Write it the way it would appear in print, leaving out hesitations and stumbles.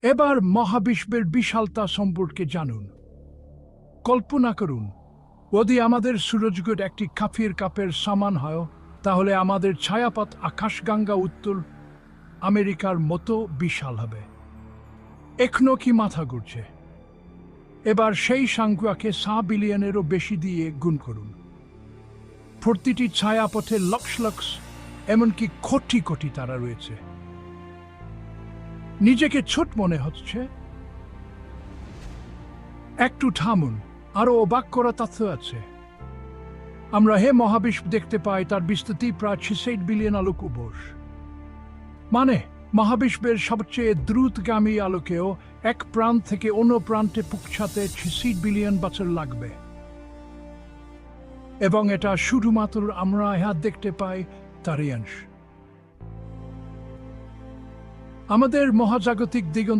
এবার মহাবিশ্বের বিশালতা সম্পর্কে জানুন। কল্পনা করুন, যদি আমাদের সূরজগৎ একটি কাফির কাপের সমান হয়, তাহলে আমাদের ছায়াপথ আকাশগঙ্গা উত্তর আমেরিকার মতো বিশাল হবে। এখনো কি মাথা ঘুরছে? এবার সেই সংখ্যাকে 100 বিলিয়নেরও বেশি দিয়ে গুণ করুন। প্রতিটি ছায়াপথে লক্ষ লক্ষ, এমনকি কোটি কোটি তারা রয়েছে। নিজেকে ছোট মনে হচ্ছে? একটু থামুন, আরো অবাক করা তথ্য আছে। আমরা মহাবিশ্ব দেখতে পাই তার বিস্তৃতি প্রায় 66 বিলিয়ন আলোক বর্ষ। মানে মহাবিশ্বের সবচেয়ে দ্রুতগামী আলোকেও এক প্রান্ত থেকে অন্য প্রান্তে পৌঁছাতে 66 বিলিয়ন বছর লাগবে। এবং এটা শুধুমাত্র আমরা দেখতে পাই তারই অংশ। আমাদের মহাজাগতিক দিগন্ত